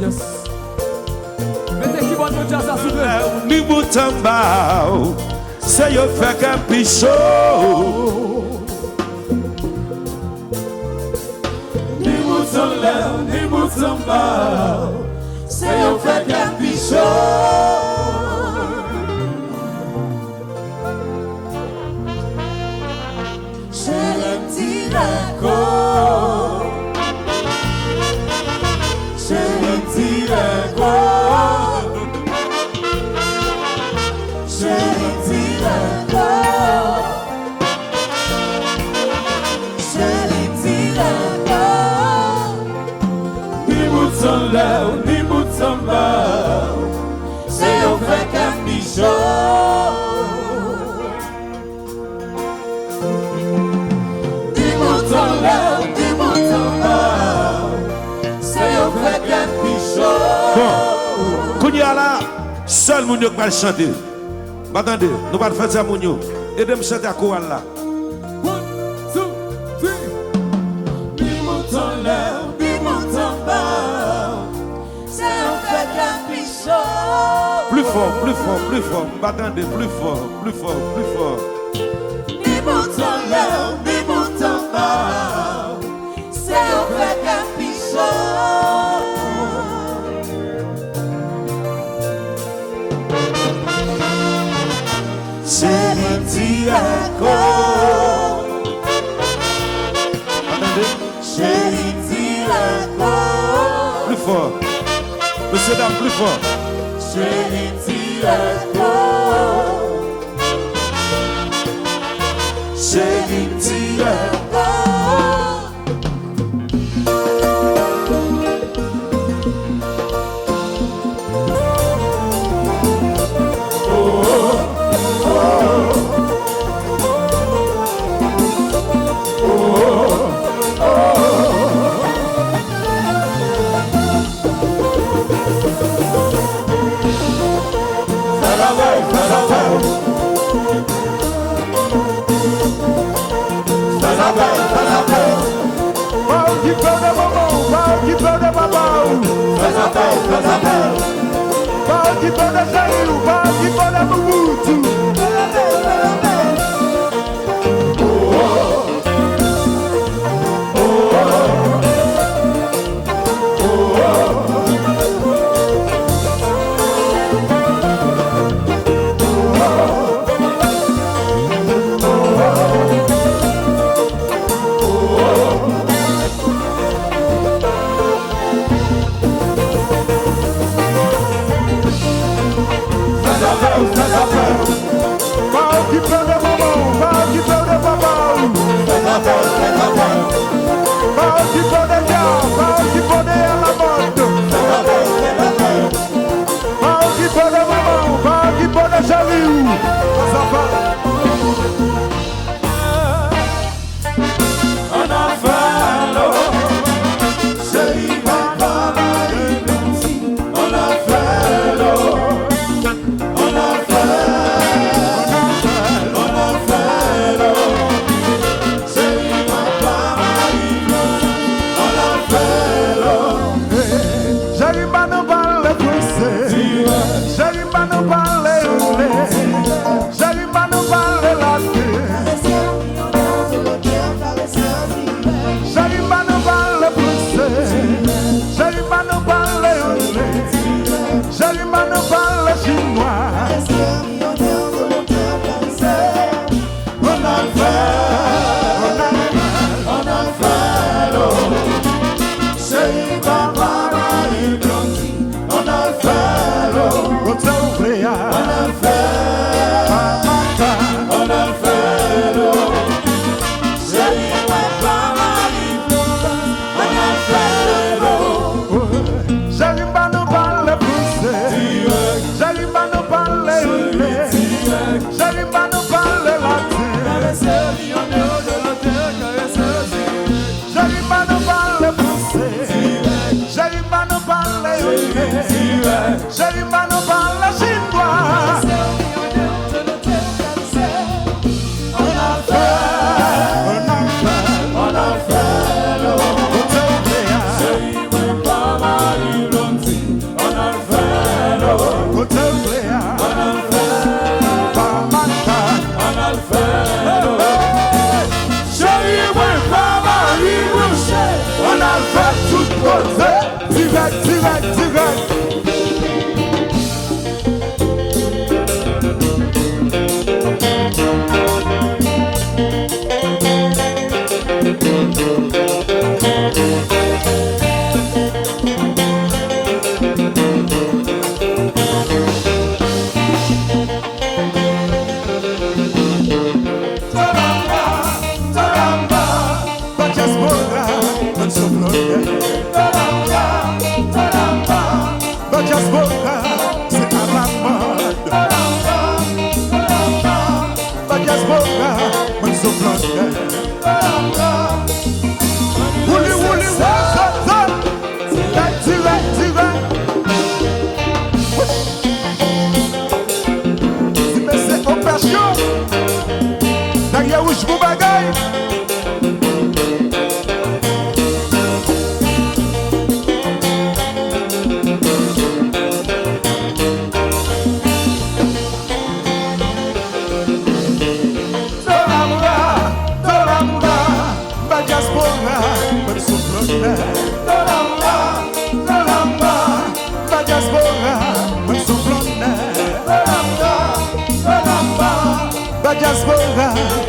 Yes. Mettez qui va te jazz à soulever. Ni boutamba, c'est yo fait qu'un pichot. Ni boutamba, c'est yo fait qu'un pichot. Ni boutamba, c'est au fait qu'un pichot. Ni boutamba, c'est au fait qu'un pichot. Bon, Kounia là, seul moun yo qui va chanter. Attendez, nous allons faire ça moun yo. Aidez-moi chanter à chorale là. 1, 2, 3. Ni boutamba, c'est au fait qu'un pichot. Plus fort, plus fort, plus fort. Attendez, plus fort, plus fort, plus fort. Ni boutamba, c'est au fait qu'un pichot. C'est les Tiago. Attendez. Plus fort. Monsieur dame, plus fort.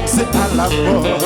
C'est à la mode.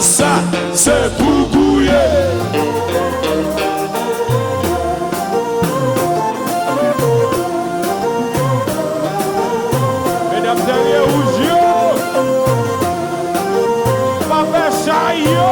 Ça, c'est pour bouiller. Mesdames et messieurs, Papa Chayo.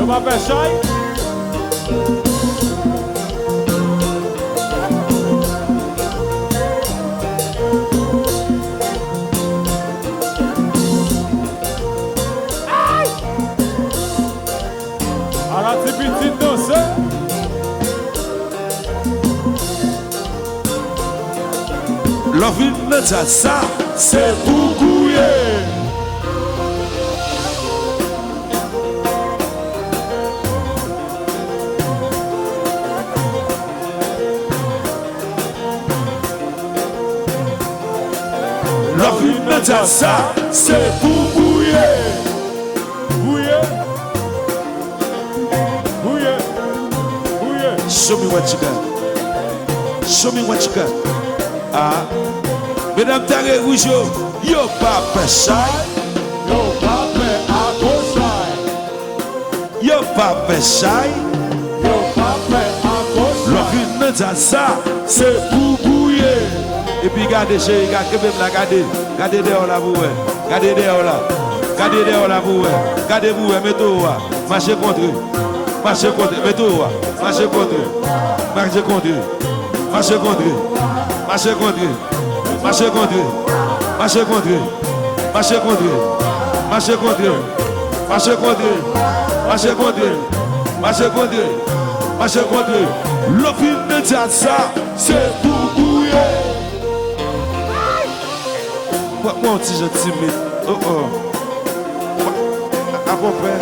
Papa Chayo. Petite danse. L'envie de ça, c'est pour couiller. L'envie de ça, c'est pour couiller. Show me what you got. Show me what you got. Ah, mesdames, t'as rouge, yo papa shy. Yo papa à gauche. Yo papa shy. Yo papa à gauche. L'envie de ça, c'est pour bouiller. Et puis regardez, chérie, regardez dehors là, vous, regardez dehors là. Regardez dehors là, vous, regardez vous, mettez-vous, marchez contre eux. Marchez contre eux, mettez-vous, marchez contre eux. Marchez contre eux. Marchez contre eux. Marchez contre eux. Marchez contre eux. Marchez contre eux. Marchez contre eux. Marchez contre eux. Marchez contre eux. Marchez contre eux. Marchez contre eux. Marchez contre eux. L'opinion de ça, c'est pour bouiller. Moi, un petit gentil timide. Oh. À peu près.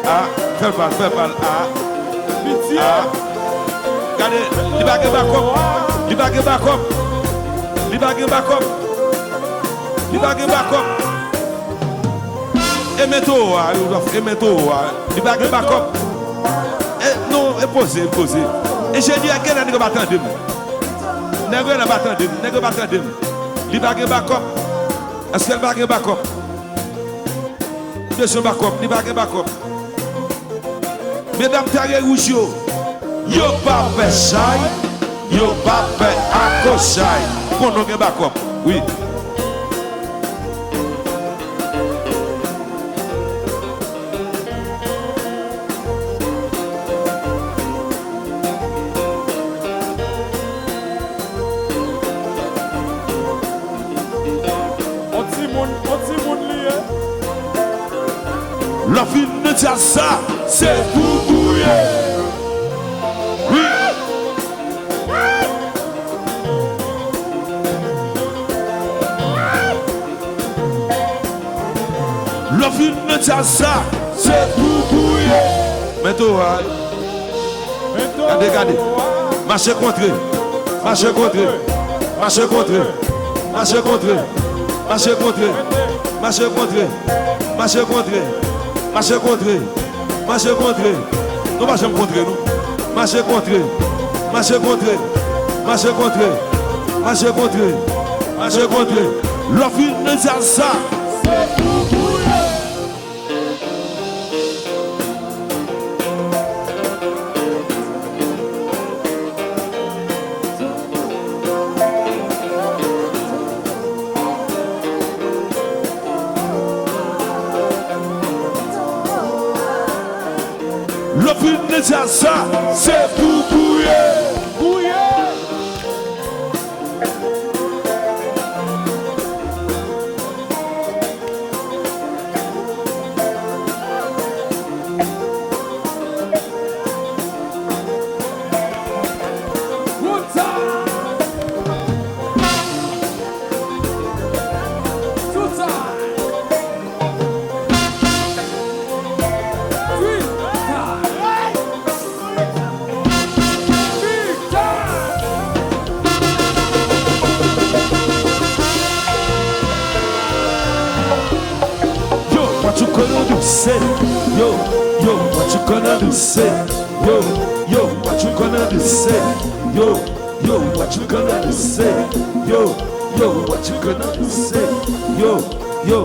Ah, fais mal. Ah, Pitié. ah. Regardez, il va gagner backup. Il va gagner backup. Il va gagner backup. Il va gagner backup. Et maintenant, il va gagner backup. Non, posez. Et j'ai dit à quel année que va attendre. Nègre va attendre. Il va gagner backup. Est-ce qu'elle va gagner backup? Deuxième backup, il va gagner backup. Mesdames, t'as rouge yo pas fait chai, yo pas fait accrochai. Pour nous gagner backup, oui. La ville ne tient ça, c'est pour bouiller. Oui. La ville ne tient ça, c'est pour bouiller. Maintenant, regardez. Marchez contre. Nous marchons contre nous. Marchez contre. L'offre ne dit ça. C'est pour bouiller. L'offre ne dit ça. C'est pour bouiller. What you gonna do? Say, yo, what you gonna do? Say, yo, what you gonna do? Say, yo, what you gonna do? Say, yo, what you gonna do? Say, yo.